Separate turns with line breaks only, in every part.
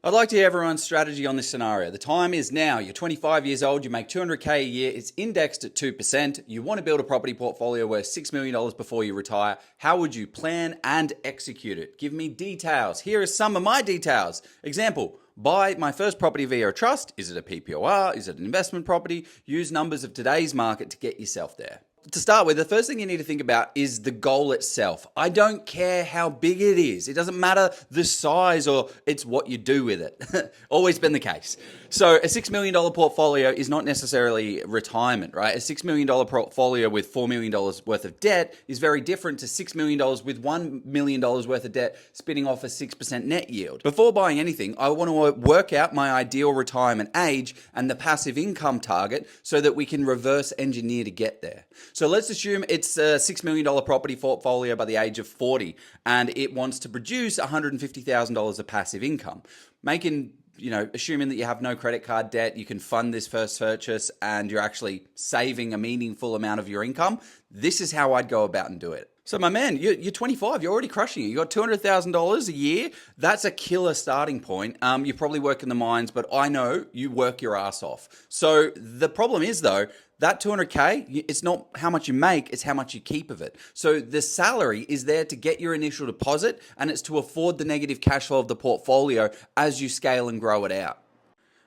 I'd like to hear everyone's strategy on this scenario. The time is now. You're 25 years old, you make 200K a year, it's indexed at 2%. You want to build a property portfolio worth $6 million before you retire. How would you plan and execute it? Give me details. Here are some of my details. Example, buy my first property via a trust. Is it a PPOR? Is it an investment property? Use numbers of today's market to get yourself there. To start with, the first thing you need to think about is the goal itself. I don't care how big it is. It doesn't matter the size, or it's what you do with it. Always been the case. So a $6 million portfolio is not necessarily retirement, right? A $6 million portfolio with $4 million worth of debt is very different to $6 million with $1 million worth of debt spinning off a 6% net yield. Before buying anything, I want to work out my ideal retirement age and the passive income target so that we can reverse engineer to get there. So let's assume it's a $6 million property portfolio by the age of 40 and it wants to produce $150,000 of passive income. Assuming that you have no credit card debt, you can fund this first purchase and you're actually saving a meaningful amount of your income. This is how I'd go about and do it. So my man, you're 25, you're already crushing it. You got $200,000 a year. That's a killer starting point. You probably work in the mines, but I know you work your ass off. So the problem is though, that 200K, it's not how much you make, it's how much you keep of it. So the salary is there to get your initial deposit, and it's to afford the negative cash flow of the portfolio as you scale and grow it out.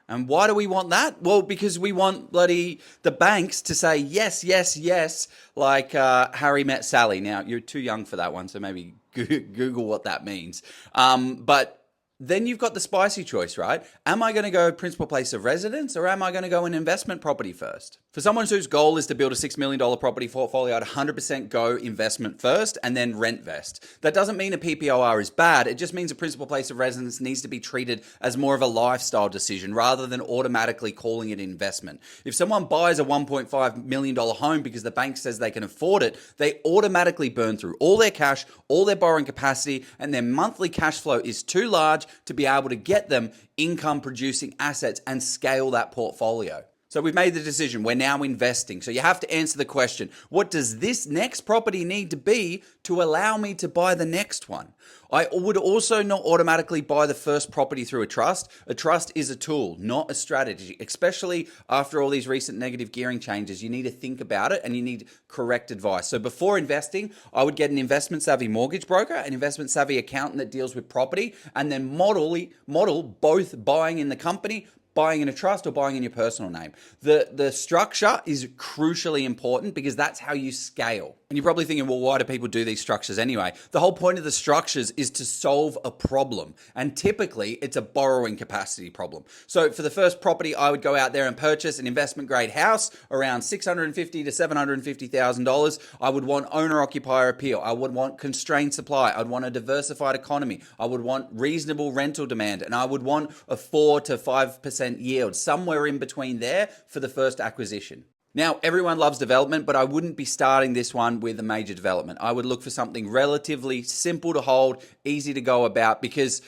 And why do we want that? Well, because we want the banks to say yes, yes, yes, like Harry met Sally. Now, you're too young for that one, so maybe Google what that means. But then you've got the spicy choice, right? Am I going to go principal place of residence, or am I going to go an investment property first? For someone whose goal is to build a $6 million property portfolio, I'd 100% go investment first and then rent vest. That doesn't mean a PPOR is bad. It just means a principal place of residence needs to be treated as more of a lifestyle decision rather than automatically calling it investment. If someone buys a $1.5 million home because the bank says they can afford it, they automatically burn through all their cash, all their borrowing capacity, and their monthly cash flow is too large to be able to get them income producing assets and scale that portfolio. So we've made the decision. We're now investing. So you have to answer the question, what does this next property need to be to allow me to buy the next one? I would also not automatically buy the first property through a trust. A trust is a tool, not a strategy, especially after all these recent negative gearing changes. You need to think about it and you need correct advice. So before investing, I would get an investment savvy mortgage broker, an investment savvy accountant that deals with property, and then model both buying in the company, buying in a trust, or buying in your personal name. The structure is crucially important because that's how you scale. And you're probably thinking, well, why do people do these structures anyway? The whole point of the structures is to solve a problem. And typically it's a borrowing capacity problem. So for the first property, I would go out there and purchase an investment grade house around $650,000 to $750,000. I would want owner occupier appeal. I would want constrained supply. I'd want a diversified economy. I would want reasonable rental demand. And I would want a 4 to 5% yield, somewhere in between there for the first acquisition. Now, everyone loves development, but I wouldn't be starting this one with a major development. I would look for something relatively simple to hold, easy to go about, because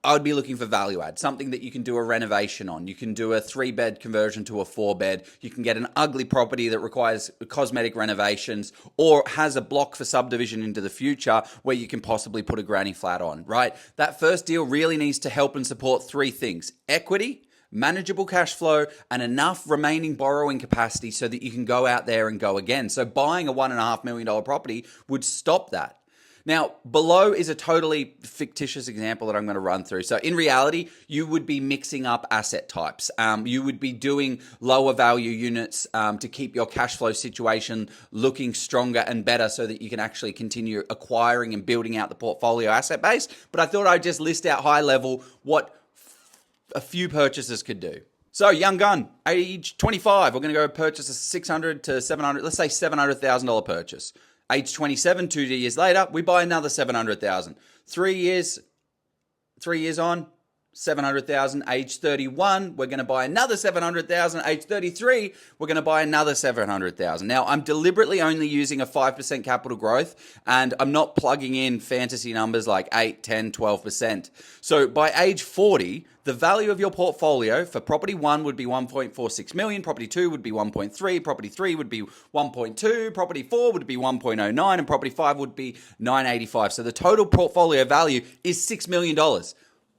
I would be looking for value add, something that you can do a renovation on. You can do a 3-bed conversion to a 4-bed. You can get an ugly property that requires cosmetic renovations or has a block for subdivision into the future where you can possibly put a granny flat on, right? That first deal really needs to help and support 3 things: equity, manageable cash flow, and enough remaining borrowing capacity so that you can go out there and go again. So buying a $1.5 million property would stop that. Now, below is a totally fictitious example that I'm going to run through. So in reality, you would be mixing up asset types. You would be doing lower value units to keep your cash flow situation looking stronger and better so that you can actually continue acquiring and building out the portfolio asset base. But I thought I'd just list out high level what a few purchases could do. So young gun, age 25, we're going to go purchase a 600 to 700, let's say $700,000 purchase. Age 27, 2 years later, we buy another 700,000. 3 years on, 700,000. Age 31, we're going to buy another 700,000. Age 33, we're going to buy another 700,000. Now, I'm deliberately only using a 5% capital growth, and I'm not plugging in fantasy numbers like 8, 10, 12%. So by age 40, the value of your portfolio for property 1 would be 1.46 million, property 2 would be 1.3, property 3 would be 1.2, property 4 would be 1.09, and property 5 would be 985. So the total portfolio value is $6 million.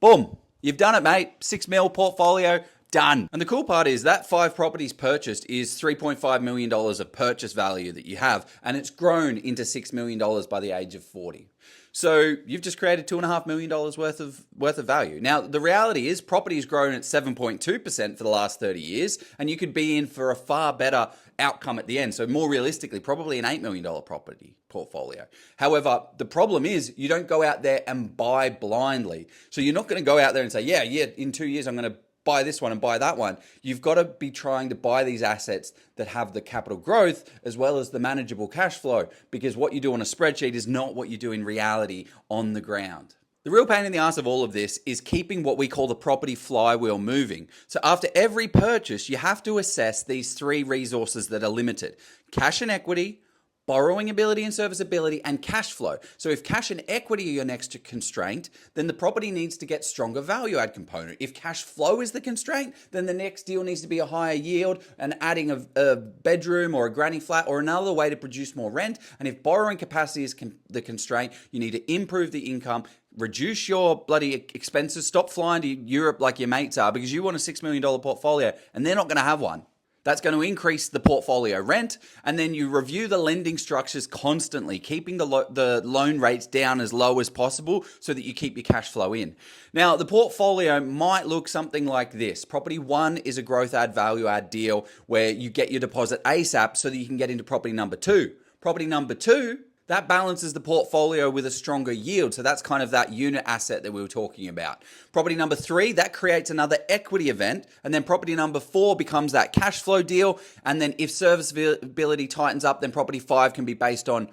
Boom. You've done it, mate. 6 mil portfolio, done. And the cool part is that 5 properties purchased is $3.5 million of purchase value that you have, and it's grown into $6 million by the age of 40. So you've just created $2.5 million worth of value. Now, the reality is property has grown at 7.2% for the last 30 years, and you could be in for a far better outcome at the end. So more realistically, probably an $8 million property portfolio. However, the problem is you don't go out there and buy blindly. So you're not going to go out there and say, yeah, in 2 years, I'm going to buy this one and buy that one. You've got to be trying to buy these assets that have the capital growth as well as the manageable cash flow, because what you do on a spreadsheet is not what you do in reality on the ground. The real pain in the ass of all of this is keeping what we call the property flywheel moving. So after every purchase, you have to assess these 3 resources that are limited: cash and equity, borrowing ability and serviceability, and cash flow. So if cash and equity are your next constraint, then the property needs to get stronger value add component. If cash flow is the constraint, then the next deal needs to be a higher yield and adding a bedroom or a granny flat or another way to produce more rent. And if borrowing capacity is the constraint, you need to improve the income, reduce your bloody expenses, stop flying to Europe like your mates are because you want a $6 million portfolio and they're not going to have one. That's going to increase the portfolio rent, and then you review the lending structures constantly, keeping the loan rates down as low as possible so that you keep your cash flow in. Now, the portfolio might look something like this. Property 1 is a growth add, value add deal where you get your deposit ASAP so that you can get into property number 2. Property number 2, that balances the portfolio with a stronger yield. So that's kind of that unit asset that we were talking about. Property number 3, that creates another equity event. And then property number 4 becomes that cash flow deal. And then if serviceability tightens up, then property 5 can be based on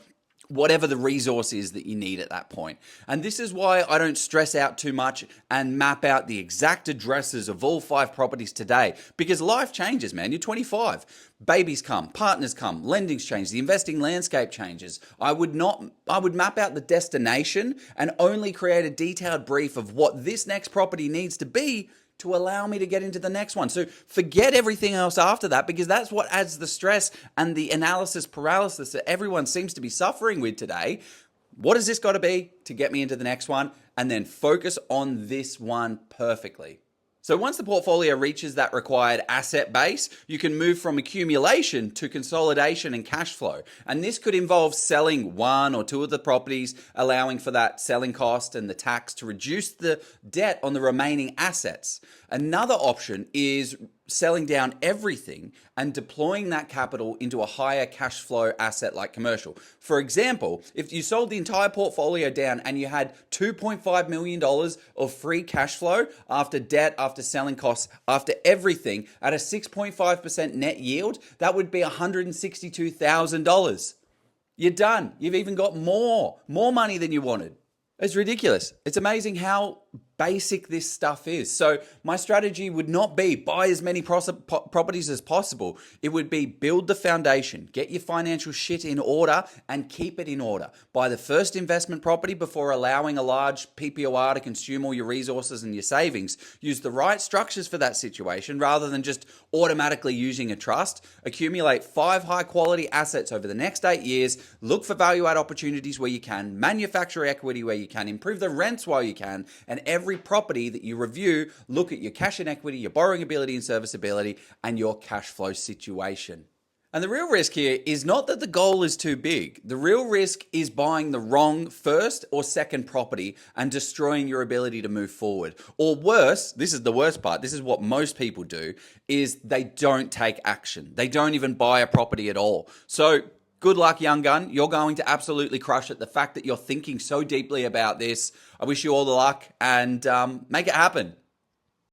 whatever the resource is that you need at that point. And this is why I don't stress out too much and map out the exact addresses of all 5 properties today, because life changes, man. You're 25. Babies come, partners come, lendings change, the investing landscape changes. I would map out the destination and only create a detailed brief of what this next property needs to be to allow me to get into the next one. So forget everything else after that, because that's what adds the stress and the analysis paralysis that everyone seems to be suffering with today. What has this got to be to get me into the next one? And then focus on this one perfectly. So once the portfolio reaches that required asset base, you can move from accumulation to consolidation and cash flow. And this could involve selling 1 or 2 of the properties, allowing for that selling cost and the tax to reduce the debt on the remaining assets. Another option is selling down everything and deploying that capital into a higher cash flow asset like commercial. For example, if you sold the entire portfolio down and you had $2.5 million of free cash flow after debt, after selling costs, after everything at a 6.5% net yield, that would be $162,000. You're done. You've even got more money than you wanted. It's ridiculous. It's amazing how basic this stuff is. So my strategy would not be buy as many properties as possible. It would be build the foundation, get your financial shit in order and keep it in order. Buy the first investment property before allowing a large PPOR to consume all your resources and your savings. Use the right structures for that situation rather than just automatically using a trust. Accumulate 5 high quality assets over the next 8 years. Look for value add opportunities where you can, manufacture equity where you can, improve the rents while you can, and every property that you review, look at your cash and equity, your borrowing ability and serviceability, and your cash flow situation. And the real risk here is not that the goal is too big. The real risk is buying the wrong first or second property and destroying your ability to move forward. Or worse, this is the worst part, this is what most people do, is they don't take action. They don't even buy a property at all. So good luck, young gun. You're going to absolutely crush it. The fact that you're thinking so deeply about this, I wish you all the luck and make it happen.